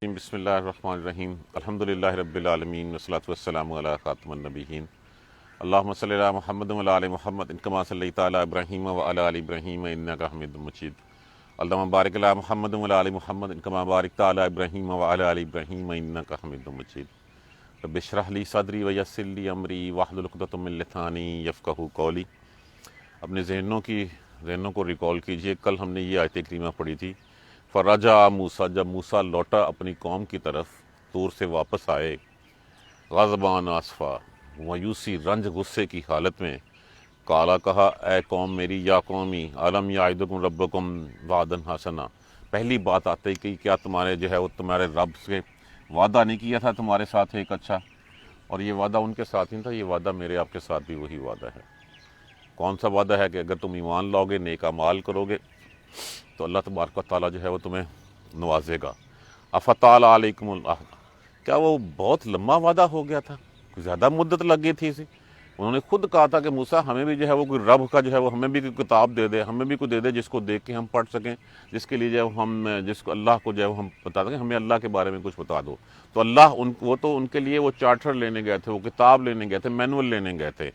بسم اللہ الرحمن الرحیم الحمدللہ رب العالمین والصلاة والسلام علی خاتم النبیین اللہم صلی علی محمد وعلی آل محمد کما صلیت علی ابراہیم وعلی آل ابراہیم انک حمید مجید اللہم بارک علی محمد وعلی آل محمد کما بارکت علی ابراہیم وعلی آل ابراہیم انک حمید مجید رب اشرح لی صدری ویسر لی امری واحلل عقدۃ من لسانی یفقہوا قولی۔ اپنے ذہنوں کو ریکال کیجئے، کل ہم نے یہ آیت کریمہ پڑھی تھی، فرجع موسیٰ، جب موسیٰ لوٹا اپنی قوم کی طرف، طور سے واپس آئے، غضبان آسفا، مایوسی رنج غصے کی حالت میں، قالا کہا، اے قوم میری، یا قومی الم یعدکم ربکم وعدا حسنا، پہلی بات آتے کہ کیا تمہارے رب سے وعدہ نہیں کیا تھا تمہارے ساتھ ایک اچھا؟ اور یہ وعدہ ان کے ساتھ نہیں تھا، یہ وعدہ میرے آپ کے ساتھ بھی وہی وعدہ ہے۔ کون سا وعدہ ہے؟ کہ اگر تم ایمان لاؤ گے، نیک اعمال کرو گے تو اللہ تبارک و تعالیٰ وہ تمہیں نوازے گا۔ افتال علیکم العہد، کیا وہ بہت لمبا وعدہ ہو گیا تھا؟ زیادہ مدت لگ گئی تھی اسے؟ انہوں نے خود کہا تھا کہ موسیٰ ہمیں بھی وہ کوئی رب کا وہ ہمیں بھی کوئی کتاب دے دے، ہمیں بھی کوئی دے دے جس کو دیکھ کے ہم پڑھ سکیں، جس کے لیے جس کو اللہ کو ہم بتا سکیں، ہمیں اللہ کے بارے میں کچھ بتا دو۔ تو اللہ وہ تو ان کے لیے وہ چارٹر لینے گئے تھے، وہ کتاب لینے گئے تھے، مینول لینے گئے تھے۔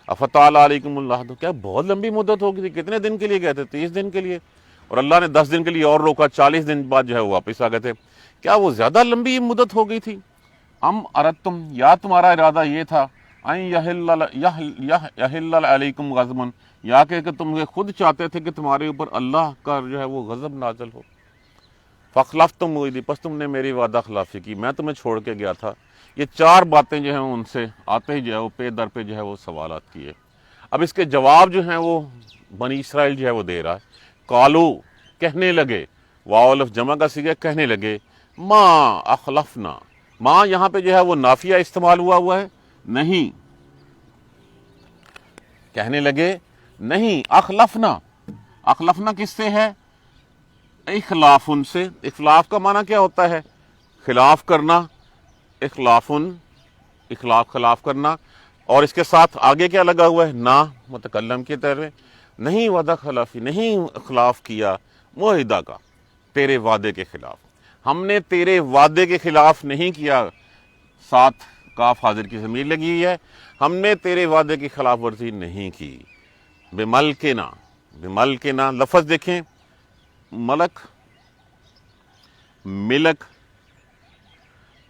افتال علیکم العہد، کیا بہت لمبی مدت ہو گئی تھی؟ کتنے دن کے لیے گئے تھے؟ 30 دن کے لیے، اور اللہ نے 10 دن کے لیے اور روکا، 40 دن بعد وہ واپس آ گئے تھے۔ کیا وہ زیادہ لمبی مدت ہو گئی تھی؟ ام اردتم، یا تمہارا ارادہ یہ تھا، ان یحل علیکم غضبن، یا کہ تم خود چاہتے تھے کہ تمہارے اوپر اللہ کا وہ غضب نازل ہو۔ فاخلفتم موعدی، پس تم نے میری وعدہ خلافی کی، میں تمہیں چھوڑ کے گیا تھا۔ یہ 4 باتیں ان سے آتے ہی وہ پے در پہ وہ سوالات کیے۔ اب اس کے جواب وہ بنی اسرائیل وہ دے رہا ہے۔ قالو، کہنے لگے، واو الف جمع کا صیغہ، کہنے لگے، ما اخلفنا، ما یہاں پہ وہ نافیہ استعمال ہوا ہے، نہیں، کہنے لگے نہیں، اخلفنا کس سے ہے؟ اخلاف سے۔ اخلاف کا معنی کیا ہوتا ہے؟ خلاف کرنا، خلاف کرنا، اور اس کے ساتھ آگے کیا لگا ہوا ہے؟ نا، متکلم کی طرح، نہیں وعدہ خلافی، نہیں خلاف کیا معاہدہ کا، تیرے وعدے کے خلاف، ہم نے تیرے وعدے کے خلاف نہیں کیا، ساتھ کاف حاضر کی ضمیر لگی ہوئی ہے، ہم نے تیرے وعدے کی خلاف ورزی نہیں کی۔ بملکنا لفظ دیکھیں، ملک، ملک،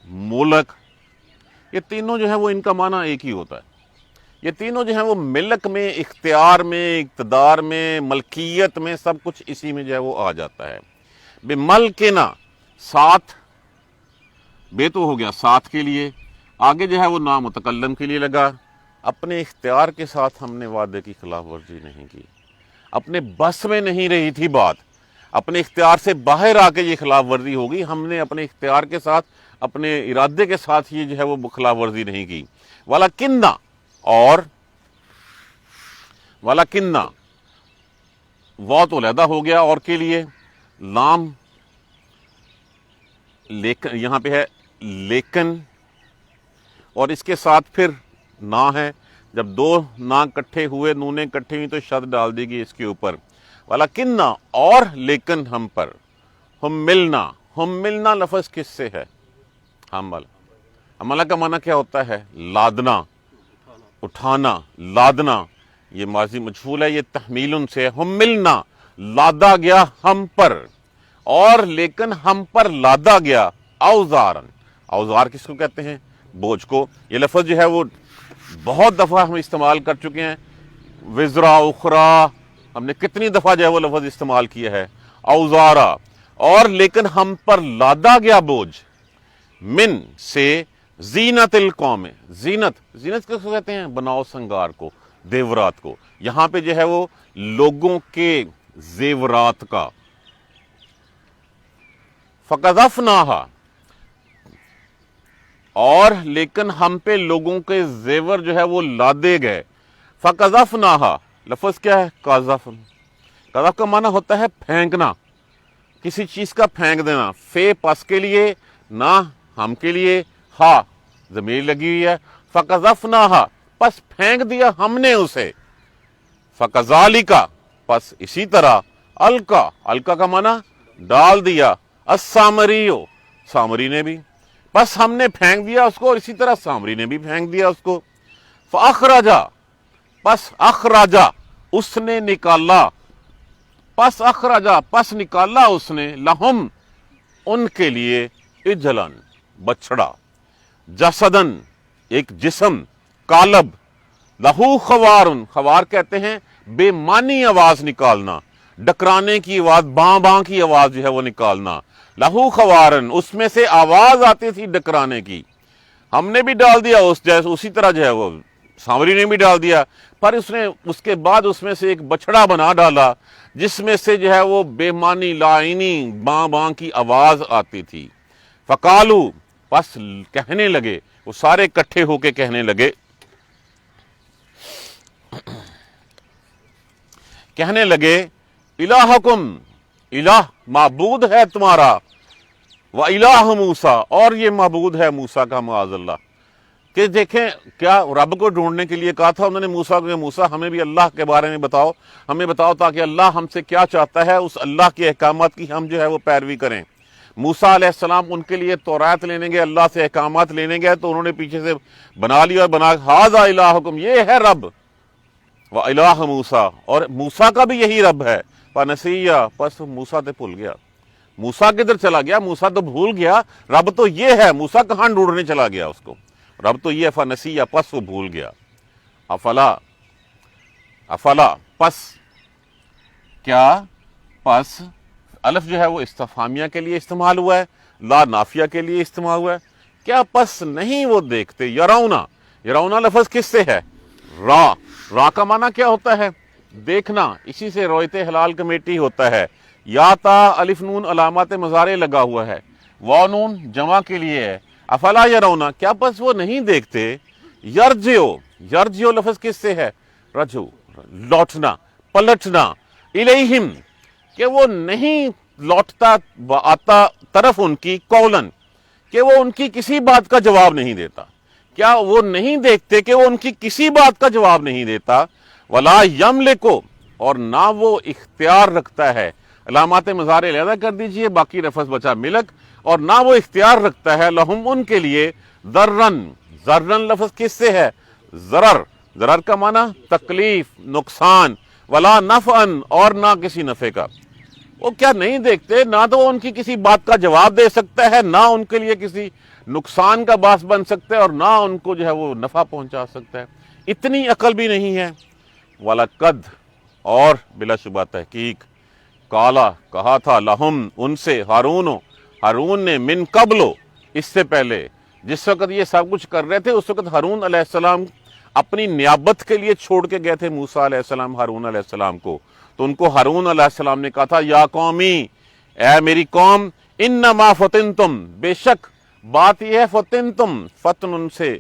ملک، یہ تینوں وہ ان کا معنی ایک ہی ہوتا ہے۔ یہ تینوں وہ ملک میں، اختیار میں، اقتدار میں، ملکیت میں، سب کچھ اسی میں وہ آ جاتا ہے۔ بملکنا، ساتھ، بے تو ہو گیا ساتھ کے لیے، آگے وہ نا متکلم کے لیے لگا، اپنے اختیار کے ساتھ ہم نے وعدے کی خلاف ورزی نہیں کی، اپنے بس میں نہیں رہی تھی بات، اپنے اختیار سے باہر آ کے یہ خلاف ورزی ہوگی، ہم نے اپنے اختیار کے ساتھ، اپنے ارادے کے ساتھ یہ وہ خلاف ورزی نہیں کی۔ وَلَكِنَّا، اور وَلَكِنَّا، وہ تو علیحدہ ہو گیا، اور کے لیے لام، لیکن یہاں پہ ہے لیکن، اور اس کے ساتھ پھر نا ہے، جب 2 نا کٹھے ہوئے، نونیں کٹھے ہوئی تو شد ڈال دی گئی اس کے اوپر۔ وَلَكِنَّا، اور لیکن ہم پر، ہم ملنا لفظ کس سے ہے؟ حملہ کا معنی کیا ہوتا ہے؟ لادنا، اٹھانا، لادنا، یہ ماضی مجہول ہے، یہ تحمیل سے ہے، ہم ملنا، لادا گیا ہم پر، اور لیکن ہم پر لادا گیا اوزارن، اوزار کس کو کہتے ہیں؟ بوجھ کو۔ یہ لفظ وہ بہت دفعہ ہم استعمال کر چکے ہیں، وزرا اخرى، ہم نے کتنی دفعہ وہ لفظ استعمال کیا ہے، اوزارا، اور لیکن ہم پر لادا گیا بوجھ، من سے، زینت القوم، زینت کس کو کہتے ہیں؟ بناؤ سنگار کو، زیورات کو، یہاں پہ وہ لوگوں کے زیورات کا۔ فقذفناہا، اور لیکن ہم پہ لوگوں کے زیور وہ لادے گئے۔ فقذفناہا، لفظ کیا ہے؟ قذف، قذف کا معنی ہوتا ہے پھینکنا، کسی چیز کا پھینک دینا، فے پس کے لیے، نہ ہم کے لیے، ہا ضمیر لگی ہوئی ہے، فقذفناہا، پس پھینک دیا ہم نے اسے، فکذالک، پس اسی طرح، القا کا معنی ڈال دیا، السامریو، سامری نے بھی، بس ہم نے پھینک دیا اس کو اور اسی طرح سامری نے بھی پھینک دیا اس کو۔ فاخرجا، پس اخراجا، اس نے نکالا، پس اخراجا، پس نکالا اس نے، لہم، ان کے لیے، اجلن، بچڑا، جسدن، ایک جسم، کالب، لہو خوارن، خوار کہتے ہیں بے معنی آواز نکالنا، ڈکرانے کی آواز، باں باں کی آواز جو ہے وہ نکالنا، لہو خوارن، اس میں سے آواز آتی تھی ڈکرانے کی۔ ہم نے بھی ڈال دیا اسی طرح جو ہے وہ سامری نے بھی ڈال دیا، پر اس کے بعد اس میں سے ایک بچڑا بنا ڈالا جس میں سے جو ہے وہ بے معنی لائنی باں باں کی آواز آتی تھی۔ فقالو، پس کہنے لگے، وہ سارے اکٹھے ہو کے کہنے لگے، الہکم، الہ معبود ہے تمہارا، و الہ موسیٰ، اور یہ معبود ہے موسیٰ کا، معاذ اللہ۔ کہ دیکھیں کیا رب کو ڈھونڈنے کے لیے کہا تھا انہوں نے موسیٰ کو، موسیٰ ہمیں بھی اللہ کے بارے میں بتاؤ، ہمیں بتاؤ تاکہ اللہ ہم سے کیا چاہتا ہے، اس اللہ کے احکامات کی ہم جو ہے وہ پیروی کریں۔ موسیٰ علیہ السلام ان کے لیے تورات لینے گئے، اللہ سے احکامات لینے گئے تو انہوں نے پیچھے سے بنا لیا، ھذا الہکم، یہ ہے رب، و الہ موسیٰ، اور موسیٰ کا بھی یہی رب ہے۔ فنسیہ، پس موسیٰ تے بھول گیا۔ موسیٰ کدھر چلا گیا؟ موسیٰ تو بھول گیا، رب تو یہ ہے، موسیٰ کہاں ڈھونڈنے چلا گیا اس کو؟ رب تو یہ ہے، فنسیہ، پس وہ بھول گیا۔ افلا، پس کیا، پس الف جو ہے وہ استفہامیہ کے لیے استعمال ہوا ہے، لا نافیہ کے لیے استعمال ہوا ہے۔ کیا پس نہیں وہ دیکھتے؟ یرونا، یرونا لفظ کس سے ہے؟ را کا معنی کیا ہوتا ہے؟ دیکھنا، اسی سے رویت حلال کمیٹی ہوتا ہے۔ یا تا الف نون علامات مضارع لگا ہوا ہے، واو نون جمع کے لیے ہے۔ افلا یرونا، کیا پس وہ نہیں دیکھتے؟ یرجعو لفظ کس سے ہے؟ رجو، لوٹنا، پلٹنا، الیہم، کہ وہ نہیں لوٹتا آتا طرف ان کی، قولن، کہ وہ ان کی کسی بات کا جواب نہیں دیتا۔ کیا وہ نہیں دیکھتے کہ وہ ان کی کسی بات کا جواب نہیں دیتا؟ ولا یملکو، اور نہ وہ اختیار رکھتا ہے، علامات مضارع علیحدہ کر دیجئے، باقی لفظ بچا ملک، اور نہ وہ اختیار رکھتا ہے، لہم، ان کے لیے، ضررن، ضررن لفظ کس سے ہے؟ ضرر، ضرر کا معنی تکلیف، نقصان، ولا نفعن، اور نہ کسی نفع کا۔ وہ کیا نہیں دیکھتے؟ نہ تو وہ ان کی کسی بات کا جواب دے سکتا ہے، نہ ان کے لیے کسی نقصان کا باعث بن سکتا ہے، اور نہ ان کو جو ہے وہ نفع پہنچا سکتا ہے۔ اتنی عقل بھی نہیں ہے۔ وَلَقَدْ، اور بلا شبہ تحقیق، کالا، کہا تھا، لہم، ان سے، ہارون نے، من قبلو، اس سے پہلے، جس وقت یہ سب کچھ کر رہے تھے اس وقت ہارون علیہ السلام اپنی نیابت کے لیے چھوڑ کے گئے تھے موسیٰ علیہ السلام ہارون علیہ السلام کو، تو ان کو ہارون علیہ السلام نے کہا تھا، یا قومی، اے میری قوم، انما فتنتم، بے شک بات یہ ہے، فتنتم، فتن سے،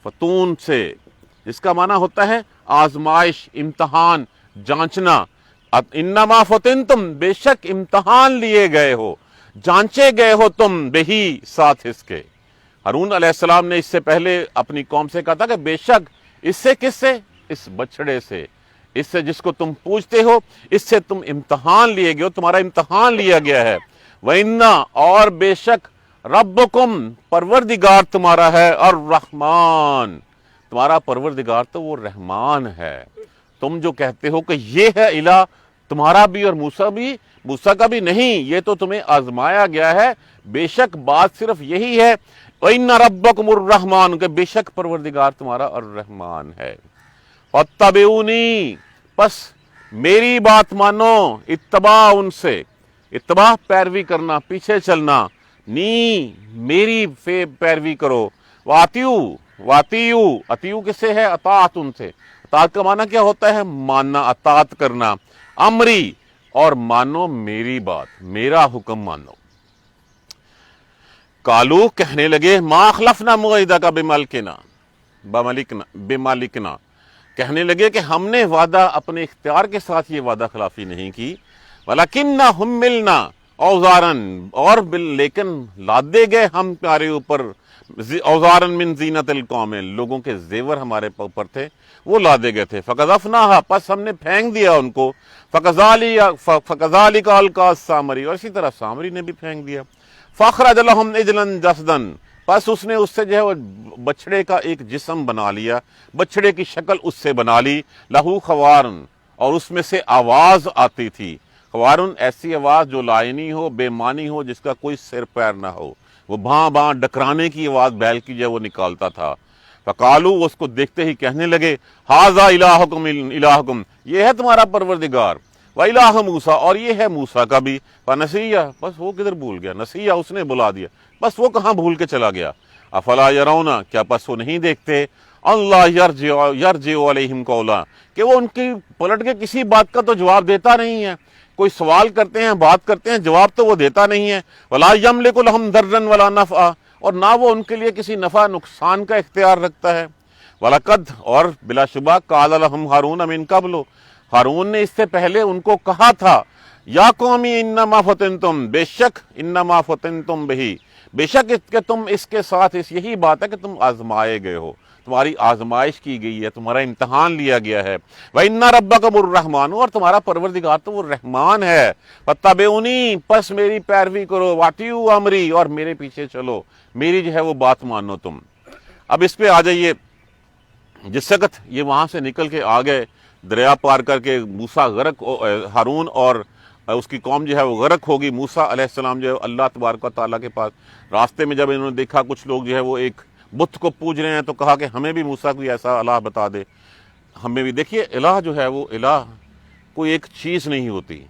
فتون سے، جس کا معنی ہوتا ہے آزمائش، امتحان، جانچنا۔ انما فتنتم، بے شک امتحان لیے گئے ہو، جانچے گئے ہو تم، بہی، ساتھ اس کے۔ ہارون علیہ السلام نے اس سے پہلے اپنی قوم سے کہا تھا کہ بے شک، اس سے، کس سے؟ اس بچڑے سے، اس سے جس کو تم پوجتے ہو، اس سے تم امتحان لیے گئے ہو، تمہارا امتحان لیا گیا ہے۔ وَإِنَّا، اور بے شک، ربکم، پروردگار تمہارا ہے، الرحمن، تمہارا پروردگار تو وہ رحمان ہے۔ تم جو کہتے ہو کہ یہ ہے الہ تمہارا بھی اور موسیٰ کا بھی نہیں، یہ تو تمہیں آزمایا گیا ہے، بے شک بات صرف یہی ہے، وَإِنَّ رَبَّكُمُ الرَّحْمَانُ، کہ بے شک پروردگار تمہارا الرحمن ہے۔ فَاتَّبِعُونِی، پس میری بات مانو، اتباع، ان سے، اتباع پیروی کرنا، پیچھے چلنا، نی، میری پیروی کرو، وَاتِیُّ، اطیعو کس سے ہے؟ اطاعت، ان سے۔ اطاعت کا معنی کیا ہوتا ہے؟ ماننا، اطاعت کرنا، امری، اور مانو میری بات، میرا حکم مانو۔ قالو، کہنے لگے، ما اخلفنا موعدک بملکنا، کہنے لگے کہ ہم نے وعدہ اپنے اختیار کے ساتھ یہ وعدہ خلافی نہیں کی، وَلَكِنَّا حُمِّلْنَا أَوْزَارًا، اور لیکن لادے گئے ہم تمہارے اوپر اوزارا من زینت القوم، لوگوں کے زیور ہمارے اوپر تھے وہ لادے گئے تھے، فقذفناها، پس ہم نے پھینک دیا ان کو، فکذالک القی السامری، اور اسی طرح سامری نے بھی پھینک دیا، فاخرج لهم عجلا جسدا، پس اس نے اس سے جو ہے وہ بچڑے کا ایک جسم بنا لیا، بچڑے کی شکل اس سے بنا لی، لہو خوارن، اور اس میں سے آواز آتی تھی، خوارن ایسی آواز جو لائنی ہو، بے معنی ہو، جس کا کوئی سر پیر نہ ہو، وہ بھاں بھاں ڈکرانے کی آواز بیل کی جو وہ نکالتا تھا، فقالو، وہ اس کو دیکھتے ہی کہنے لگے، ھذا الہکم الہکم، یہ ہے تمہارا پروردگار، وَإِلَٰهَ موسیٰ، اور یہ ہے موسیٰ کا بھی، فنسیہ، بس وہ کدھر بھول گیا، نسیہ اس نے بلا دیا، بس وہ کہاں بھول کے چلا گیا، افلا یرون، کیا پس وہ نہیں دیکھتے، اللہ یرجع علیہم قولا، کہ وہ ان کی پلٹ کے کسی بات کا تو جواب دیتا نہیں ہے، کوئی سوال کرتے ہیں، بات کرتے ہیں، جواب تو وہ دیتا نہیں ہے، ولا یملک لہم ضرا ولا نفعا، اور نہ وہ ان کے لیے کسی نفع نقصان کا اختیار رکھتا ہے، وَلَقَدْ، اور بلا شبہ، قَالَ لَهُمْ هَارُونَ مِن قَبْلُ، ہارون نے اس سے پہلے ان کو کہا تھا، یا قومی انما فتنتم، بے شک انما فتنتم بہی، بے شک کہ تم اس کے ساتھ یہی بات ہے کہ تم آزمائے گئے ہو، تمہاری آزمائش کی گئی ہے، تمہارا امتحان لیا گیا ہے، وَإِنَّ رَبَّكُمُ الرَّحْمَنُ، اور تمہارا پروردگار تو وہ رحمان ہے، فَاتَّبِعُونِی، پس میری پیروی کرو، وَاطِیعُوا امری، اور میرے پیچھے چلو، میری جو ہے وہ بات مانو تم۔ اب اس پہ آ جائیے، جس وقت یہ وہاں سے نکل کے آ گئے، دریا پار کر کے، موسیٰ غرق، ہارون اور اس کی قوم جو ہے وہ غرق ہوگی، موسیٰ علیہ السلام جو ہے اللہ تبارک و تعالیٰ کے پاس، راستے میں جب انہوں نے دیکھا کچھ لوگ جو ہے وہ ایک بت کو پوج رہے ہیں، تو کہا کہ ہمیں بھی موسیٰ کوئی ایسا الہ بتا دے، ہمیں بھی۔ دیکھیے الہ جو ہے وہ الہ کوئی ایک چیز نہیں ہوتی،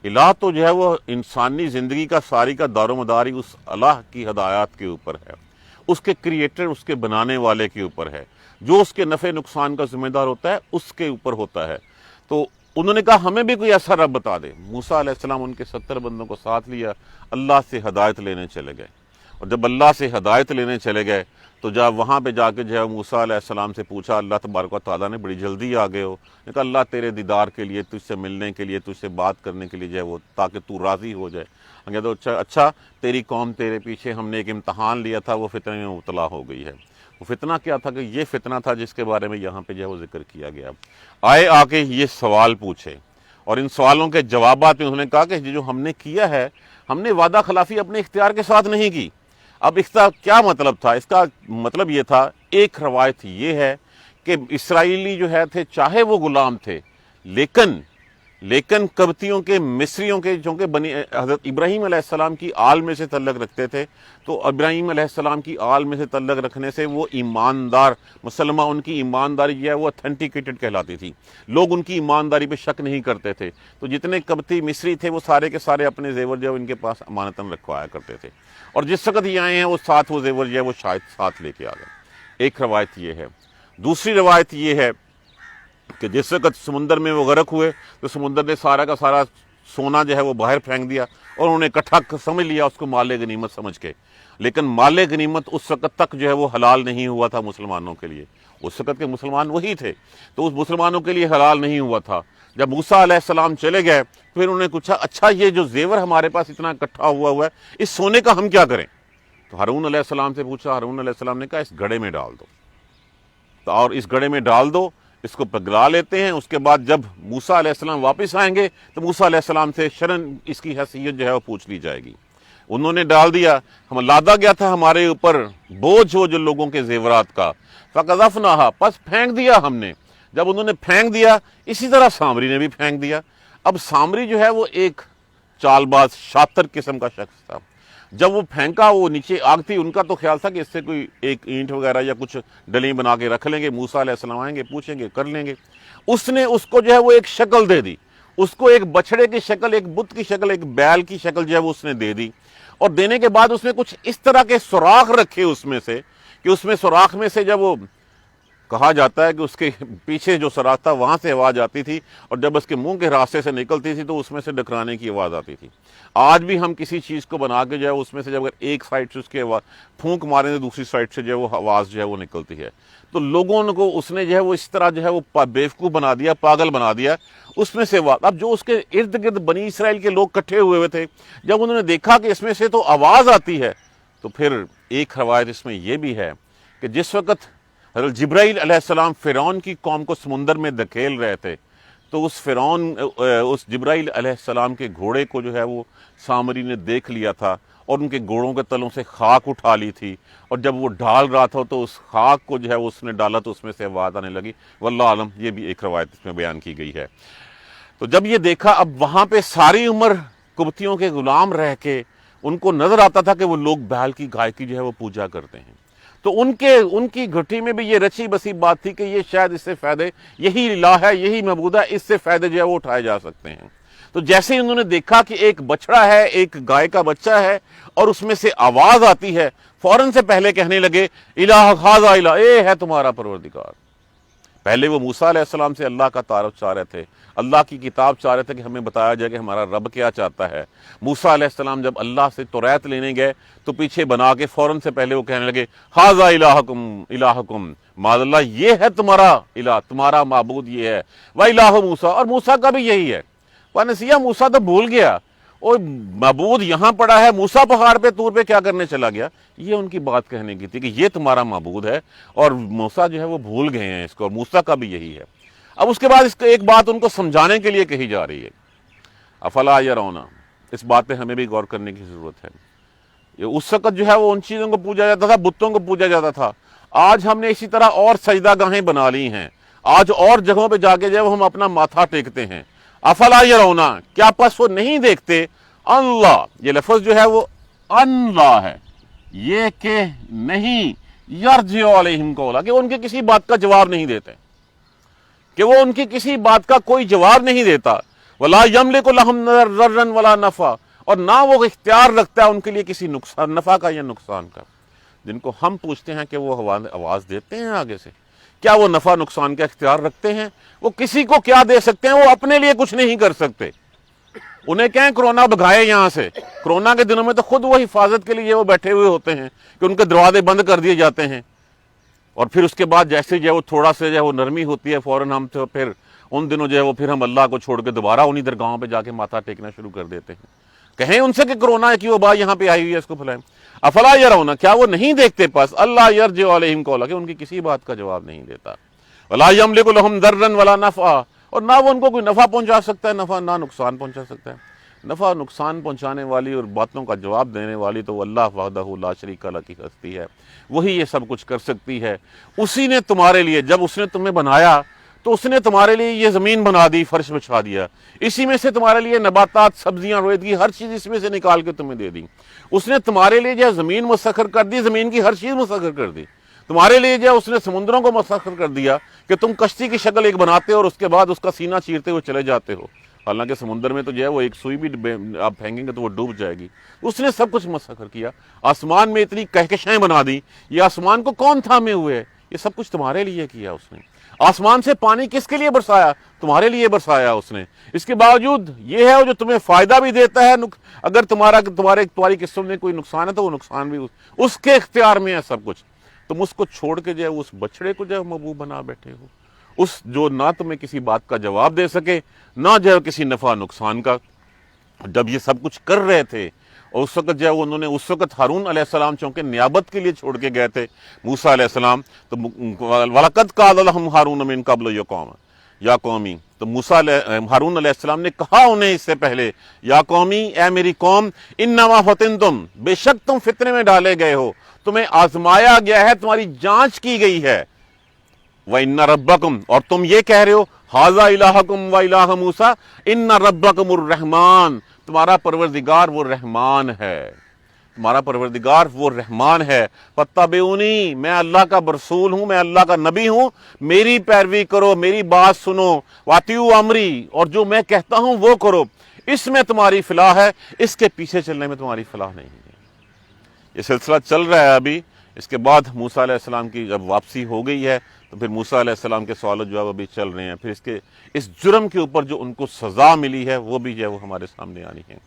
الہ تو جو ہے وہ انسانی زندگی کا ساری کا دار و مدار ہی اس الہ کی ہدایات کے اوپر ہے، اس کے کریٹر، اس کے بنانے والے کے اوپر ہے، جو اس کے نفع نقصان کا ذمہ دار ہوتا ہے اس کے اوپر ہوتا ہے۔ تو انہوں نے کہا ہمیں بھی کوئی ایسا رب بتا دے۔ موسیٰ علیہ السلام ان کے 70 بندوں کو ساتھ لیا، اللہ سے ہدایت لینے چلے گئے، اور جب اللہ سے ہدایت لینے چلے گئے تو جب وہاں پہ جا کے جو ہے موسیٰ علیہ السلام سے پوچھا، اللہ تبارک و تعالیٰ نے بڑی جلدی آ گئے ہو، نے کہا اللہ تیرے دیدار کے لیے، تجھ سے ملنے کے لیے، تجھ سے بات کرنے کے لیے جو ہے وہ، تاکہ تو راضی ہو جائے۔ تو اچھا تیری قوم تیرے پیچھے ہم نے ایک امتحان لیا تھا، وہ فتنے میں مبتلا ہو گئی ہے۔ وہ فتنہ کیا تھا؟ کہ یہ فتنہ تھا جس کے بارے میں یہاں پہ جو ہے وہ ذکر کیا گیا۔ آئے آ کے یہ سوال پوچھے، اور ان سوالوں کے جوابات میں انہوں نے کہا کہ جو ہم نے کیا ہے، ہم نے وعدہ خلافی اپنے اختیار کے ساتھ نہیں کی۔ اب اس کا کیا مطلب تھا؟ اس کا مطلب یہ تھا، ایک روایت یہ ہے کہ اسرائیلی جو ہے تھے، چاہے وہ غلام تھے، لیکن قبطیوں کے، مصریوں کے، چونکہ حضرت ابراہیم علیہ السلام کی آل میں سے تعلق رکھتے تھے، تو ابراہیم علیہ السلام کی آل میں سے تعلق رکھنے سے وہ ایماندار مسلمہ، ان کی ایمانداری جو ہے وہ اتھینٹیکیٹڈ کہلاتی تھی، لوگ ان کی ایمانداری پہ شک نہیں کرتے تھے۔ تو جتنے قبطی مصری تھے وہ سارے کے سارے اپنے زیور جو ہے ان کے پاس امانتاً رکھوایا کرتے تھے، اور جس وقت یہ آئے ہیں وہ ساتھ وہ زیور جو ہے وہ شاید ساتھ لے کے آ گئے۔ ایک روایت یہ ہے۔ دوسری روایت یہ ہے کہ جس وقت سمندر میں وہ غرق ہوئے تو سمندر نے سارا کا سارا سونا جو ہے وہ باہر پھینک دیا، اور انہوں نے اکٹھا سمجھ لیا اس کو مال غنیمت سمجھ کے، لیکن مال غنیمت اس وقت تک جو ہے وہ حلال نہیں ہوا تھا مسلمانوں کے لیے، اس وقت کے مسلمان وہی تھے، تو اس مسلمانوں کے لیے حلال نہیں ہوا تھا۔ جب موسیٰ علیہ السلام چلے گئے، پھر انہوں نے پوچھا اچھا یہ جو زیور ہمارے پاس اتنا اکٹھا ہوا ہے، اس سونے کا ہم کیا کریں؟ تو ہارون علیہ السلام سے پوچھا، ہارون علیہ السلام نے کہا اس گڑھے میں ڈال دو، اور اس گڑھے میں ڈال دو، اس کو پگلا لیتے ہیں، اس کے بعد جب موسیٰ علیہ السلام واپس آئیں گے تو موسیٰ علیہ السلام سے شرن اس کی حیثیت جو ہے وہ پوچھ لی جائے گی۔ انہوں نے ڈال دیا، ہم لادا گیا تھا ہمارے اوپر بوجھ ہو جو لوگوں کے زیورات کا، فقذفناها، پس پھینک دیا ہم نے۔ جب انہوں نے پھینک دیا، اسی طرح سامری نے بھی پھینک دیا۔ اب سامری جو ہے وہ ایک چال باز شاطر قسم کا شخص تھا، جب وہ پھینکا وہ نیچے آگ تھی، ان کا تو خیال تھا کہ اس سے کوئی ایک اینٹ وغیرہ یا کچھ ڈلی بنا کے رکھ لیں گے، موسیٰ علیہ السلام آئیں گے پوچھیں گے کر لیں گے۔ اس نے اس کو جو ہے وہ ایک شکل دے دی، اس کو ایک بچڑے کی شکل، ایک بت کی شکل، ایک بیل کی شکل جو ہے وہ اس نے دے دی، اور دینے کے بعد اس نے کچھ اس طرح کے سوراخ رکھے اس میں سے کہ اس میں سوراخ میں سے جب وہ کہا جاتا ہے کہ اس کے پیچھے جو سوراخ تھا وہاں سے آواز آتی تھی، اور جب اس کے منہ کے راستے سے نکلتی تھی تو اس میں سے ڈکرانے کی آواز آتی تھی۔ آج بھی ہم کسی چیز کو بنا کے جو ہے اس میں سے جب اگر ایک سائڈ سے اس کی آواز پھونک ماریں تو دوسری سائڈ سے جو ہے وہ آواز جو ہے وہ نکلتی ہے۔ تو لوگوں کو اس نے جو ہے وہ اس طرح جو ہے وہ بیوقوف بنا دیا، پاگل بنا دیا، اس میں سے اب جو اس کے ارد گرد بنی اسرائیل کے لوگ کٹھے ہوئے تھے، جب انہوں نے دیکھا کہ اس میں سے تو آواز آتی ہے، تو پھر ایک روایت اس میں یہ بھی ہے کہ جس وقت حضرت جبرائیل علیہ السلام فرعون کی قوم کو سمندر میں دھکیل رہے تھے تو اس جبرائیل علیہ السلام کے گھوڑے کو جو ہے وہ سامری نے دیکھ لیا تھا اور ان کے گھوڑوں کے تلوں سے خاک اٹھا لی تھی، اور جب وہ ڈال رہا تھا تو اس خاک کو جو ہے اس نے ڈالا تو اس میں سے آواز آنے لگی، واللہ عالم، یہ بھی ایک روایت اس میں بیان کی گئی ہے۔ تو جب یہ دیکھا، اب وہاں پہ ساری عمر قبطیوں کے غلام رہ کے ان کو نظر آتا تھا کہ وہ لوگ بیل کی گائے کی جو ہے وہ پوجا کرتے ہیں، تو ان کی گھٹی میں بھی یہ رچی بسی بات تھی کہ یہ شاید اس سے فائدے، یہی الہ ہے، یہی معبود ہے، اس سے فائدے جو ہے وہ اٹھائے جا سکتے ہیں۔ تو جیسے انہوں نے دیکھا کہ ایک بچڑا ہے، ایک گائے کا بچہ ہے، اور اس میں سے آواز آتی ہے، فوراً سے پہلے کہنے لگے الہ ھذا الہ، اے ہے تمہارا پروردگار۔ پہلے وہ موسیٰ علیہ السلام سے اللہ کا تعارف چاہ رہے تھے، اللہ کی کتاب چاہ رہے تھے کہ ہمیں بتایا جائے کہ ہمارا رب کیا چاہتا ہے۔ موسیٰ علیہ السلام جب اللہ سے توریت لینے گئے تو پیچھے بنا کے فوراً سے پہلے وہ کہنے لگے ھذا الہکم الہکم، معاذ اللہ یہ ہے تمہارا الہ، تمہارا معبود یہ ہے، وَإِلَٰهُ موسیٰ، اور موسیٰ کا بھی یہی ہے۔ وَنَسِیَ، موسیٰ تو بھول گیا، اور معبود یہاں پڑا ہے، موسیٰ پہاڑ پہ طور پہ کیا کرنے چلا گیا؟ یہ ان کی بات کہنے کی تھی کہ یہ تمہارا معبود ہے، اور موسیٰ جو ہے وہ بھول گئے ہیں اس کو، اور موسیٰ کا بھی یہی ہے۔ اب اس کے بعد اس کو ایک بات ان کو سمجھانے کے لیے کہی جا رہی ہے، افلا یرون، اس بات پہ ہمیں بھی غور کرنے کی ضرورت ہے۔ یہ اس وقت جو ہے وہ ان چیزوں کو پوجا جاتا تھا، بتوں کو پوجا جاتا تھا۔ آج ہم نے اسی طرح اور سجدہ گاہیں بنا لی ہیں، آج اور جگہوں پہ جا کے جو ہے ہم اپنا ماتھا ٹیکتے ہیں۔ افلا یرون، کیا پس وہ نہیں دیکھتے؟ اللہ، یہ لفظ جو ہے وہ اللہ ہے، یہ کہ نہیں، یرجع علیہم قولا، کہ ان کے کسی بات کا جواب نہیں دیتے، کہ وہ ان کی کسی بات کا کوئی جواب نہیں دیتا۔ ولا یملک لہم ضرا ولا نفع، اور نہ وہ اختیار رکھتا ہے ان کے لیے کسی نقصان، نفع کا یا نقصان کا۔ جن کو ہم پوچھتے ہیں کہ وہ آواز دیتے ہیں آگے سے، کیا وہ نفع نقصان کا اختیار رکھتے ہیں؟ وہ کسی کو کیا دے سکتے ہیں؟ وہ اپنے لیے کچھ نہیں کر سکتے۔ انہیں کہیں کرونا بھگائے یہاں سے، کرونا کے دنوں میں تو خود وہ حفاظت کے لیے وہ بیٹھے ہوئے ہوتے ہیں کہ ان کے دروازے بند کر دیے جاتے ہیں، اور پھر اس کے بعد جیسے جو ہے وہ تھوڑا سا جو ہے وہ نرمی ہوتی ہے، فوراً ہم تو پھر ان دنوں جو ہے وہ پھر ہم اللہ کو چھوڑ کے دوبارہ انہی درگاہوں پہ جا کے ماتھا ٹیکنا شروع کر دیتے ہیں۔ کہیں ان سے کہ کرونا کی وبا یہاں پہ آئی ہوئی ہے، اس کو پھیلائیں۔ افلا یرون، کیا وہ نہیں دیکھتے پس اللہ یرجع علیہم قولا، کہ ان کی کسی بات کا جواب نہیں دیتا۔ ولا یملک لہم ضرا ولا نفع، اور نہ وہ ان کو کوئی نفع پہنچا سکتا ہے، نہ نقصان پہنچا سکتا ہے۔ نفع نقصان پہنچانے والی اور باتوں کا جواب دینے والی تو اللہ وحدہ لا شریک لہ کی ہستی ہے، وہی یہ سب کچھ کر سکتی ہے۔ اسی نے تمہارے لیے، جب اس نے تمہیں بنایا تو اس نے تمہارے لیے یہ زمین بنا دی، فرش بچھا دیا، اسی میں سے تمہارے لیے نباتات، سبزیاں، رویدگی، ہر چیز اس میں سے نکال کے تمہیں دے دی۔ اس نے تمہارے لیے جو زمین مسخر کر دی، زمین کی ہر چیز مسخر کر دی تمہارے لیے، جو اس نے سمندروں کو مسخر کر دیا کہ تم کشتی کی شکل ایک بناتے ہو اور اس کے بعد اس کا سینہ چیرتے ہوئے چلے جاتے ہو، حالانکہ سمندر میں تو جو ہے وہ ایک سوئی بھی آپ پھینگیں گے تو وہ ڈوب جائے گی۔ اس نے سب کچھ مسخر کیا، آسمان میں اتنی کہکشائیں بنا دی، یہ آسمان کو کون تھامے ہوئے ہے؟ یہ سب کچھ تمہارے لیے کیا اس نے۔ آسمان سے پانی کس کے لیے برسایا؟ تمہارے لیے برسایا اس نے۔ اس کے باوجود یہ ہے جو تمہیں فائدہ بھی دیتا ہے، اگر تمہاری قسم میں کوئی نقصان ہے تو وہ نقصان بھی اس کے اختیار میں ہے سب کچھ۔ تم اس کو چھوڑ کے جو ہے اس بچڑے کو جو ہے محبوب بنا بیٹھے ہو، اس جو نہ تمہیں کسی بات کا جواب دے سکے، نہ جو ہے کسی نفع نقصان کا۔ جب یہ سب کچھ کر رہے تھے، اور اس وقت جو ہے انہوں نے اس وقت ہارون علیہ السلام چونکہ نیابت کے لیے چھوڑ کے گئے تھے موسیٰ علیہ السلام، تو وَلَقَدْ قَالَ لَهُمْ هَارُونُ مِن قَبْلُ یا قومی، تو ہارون علیہ السلام نے کہا انہیں اس سے پہلے، یا قومی، اے میری قوم، انما فتنتم، بے شک تم فتنے میں ڈالے گئے ہو، تمہیں آزمایا گیا ہے، تمہاری جانچ کی گئی ہے۔ وَإِنَّ رَبَّكُمْ، اور تم یہ کہہ رہے ہو ھذا الہکم وَإِلَٰهَ موسیٰ، اِنَّ رَبَّكُمُ الرحمن، تمہارا پروردگار وہ رحمان ہے، تمہارا پروردگار وہ رحمان ہے۔ فَاتَّبِعُونِی، میں اللہ کا رسول ہوں، میں اللہ کا نبی ہوں، میری پیروی کرو، میری بات سنو، وَأَطِیعُوا امری، اور جو میں کہتا ہوں وہ کرو، اس میں تمہاری فلاح ہے، اس کے پیچھے چلنے میں تمہاری فلاح نہیں ہے۔ یہ سلسلہ چل رہا ہے ابھی۔ اس کے بعد موسیٰ علیہ السلام کی جب واپسی ہو گئی ہے تو پھر موسیٰ علیہ السلام کے سوال و جواب ابھی چل رہے ہیں، پھر اس جرم کے اوپر جو ان کو سزا ملی ہے وہ بھی جو ہے وہ ہمارے سامنے آنی ہے۔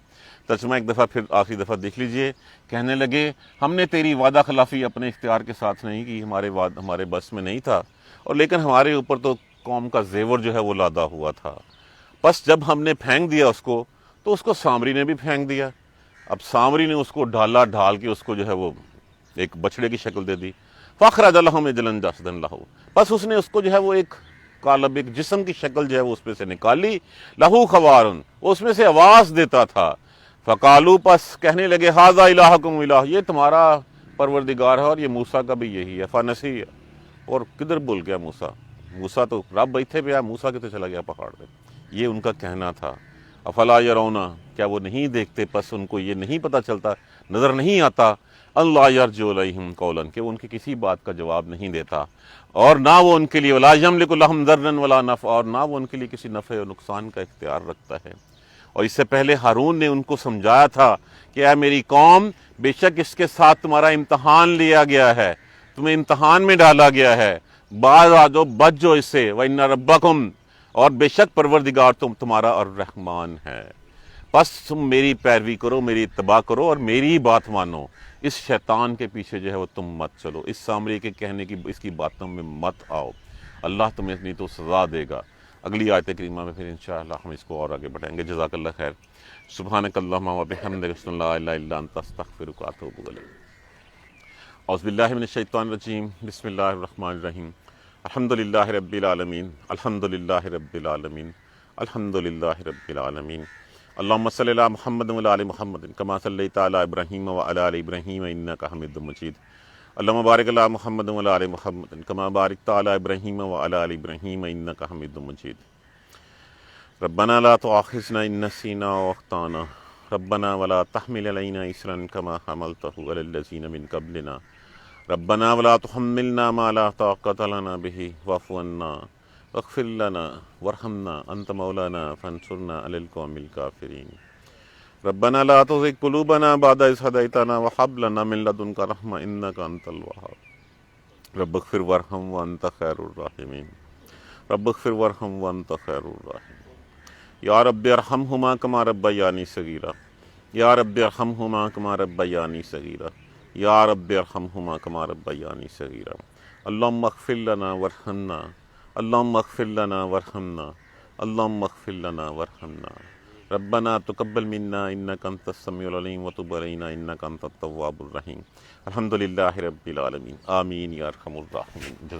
ترجمہ ایک دفعہ پھر آخری دفعہ دیکھ لیجئے۔ کہنے لگے ہم نے تیری وعدہ خلافی اپنے اختیار کے ساتھ نہیں کی، ہمارے بس میں نہیں تھا، اور لیکن ہمارے اوپر تو قوم کا زیور جو ہے وہ لادا ہوا تھا۔ بس جب ہم نے پھینک دیا اس کو تو اس کو سامری نے بھی پھینک دیا۔ اب سامری نے اس کو ڈھال کے اس کو جو ہے وہ ایک بچڑے کی شکل دے دی. فَأَخْرَجَ لَهُمْ عِجْلًا جَسَدًا لَهُ، بس اس نے اس کو جو ہے وہ ایک قالب، ایک جسم کی شکل جو ہے وہ اس میں سے نکالی. لَهُ خوارٌ، اس میں سے آواز دیتا تھا. فَقَالُوا، پس کہنے لگے، هَذَا إِلَٰهُكُمْ إِلَٰهٌ، یہ تمہارا پروردگار ہے اور یہ موسیٰ کا بھی یہی ہے. فَنَسِیَ، اور کدھر بھول گیا موسیٰ. موسیٰ تو رب بیٹھے پہ ہے، موسیٰ کتے چلا گیا پہاڑ پہ. یہ ان کا کہنا تھا. افلا یرون، کیا وہ نہیں دیکھتے، پس ان کو یہ نہیں پتہ چلتا، نظر نہیں آتا، اللہ یرجع الیہم قولا، کہ وہ ان کی کسی بات کا جواب نہیں دیتا، اور نہ وہ ان کے لیے ولا یملک لہم ضرا ولا نفع، اور نہ وہ ان کے لیے کسی نفع و نقصان کا اختیار رکھتا ہے. اور اس سے پہلے ہارون نے ان کو سمجھایا تھا کہ اے میری قوم، بے شک اس کے ساتھ تمہارا امتحان لیا گیا ہے، تمہیں امتحان میں ڈالا گیا ہے، بعض آ جاؤ، بچ جو اس سے. وَإِنَّ رَبَّكُمْ، اور بے شک پروردگار تمہارا الرحمن ہے. بس تم میری پیروی کرو، میری اتباع کرو اور میری بات مانو، اس شیطان کے پیچھے جو ہے وہ تم مت چلو، اس سامری کے کہنے کی، اس کی باتوں میں مت آؤ، اللہ تمہیں نہیں تو سزا دے گا. اگلی آیت کریمہ میں پھر انشاءاللہ ہم اس کو اور آگے بڑھائیں گے. جزاک اللہ خیر. سبحانک اللہم و بحمدک، اشہد ان لا الہ الا انت، استغفرک و اتوب الیک. اعوذ باللہ من الشیطان الرجیم، بسم اللہ الرحمن الرحیم. الحمدللہ رب العالمین، الحمدللہ رب العالمین، الحمدللہ رب العالمین. اللہم صلی علی محمد و علی آل محمد کما صلیت علی ابراہیم و علی آل ابراہیم انک حمید مجید. اللہم بارک علی محمد و علی آل محمد کما بارکت علی ابراہیم و علی آل ابراہیم انک حمید مجید. ربنا لا تؤاخذنا ان نسینا و اخطانا، ربنا ولا تحمل علینا اصرا کما حملتہ علی الذین من قبلنا، ربنا ولا تحملنا ما لا طاقة لنا به واعف عنا واغفر لنا وارحمنا انت مولانا فانصرنا على القوم الكافرين. ربنا لا تزغ قلوبنا بعد إذ هديتنا وهب لنا من لدنك رحمة انك انت الوهاب. رب اغفر وارحم وانت خير الراحمين. رب اغفر وارحم وانت خير الراحمين. یا رب ارحمهما كما ربياني صغيرا، یا رب ارحمهما كما ربياني صغيرا، یا رب ارحمهما كما ربياني صغيرا. اللهم اغفر لنا وارحمنا، اللهم اغفر لنا وارحمنا، اللهم اغفر لنا وارحمنا. ربنا تقبل منا انك انت السميع العليم وتب علينا انك انت التواب الرحيم. الحمد لله رب العالمين، آمين يا ارحم الراحمين.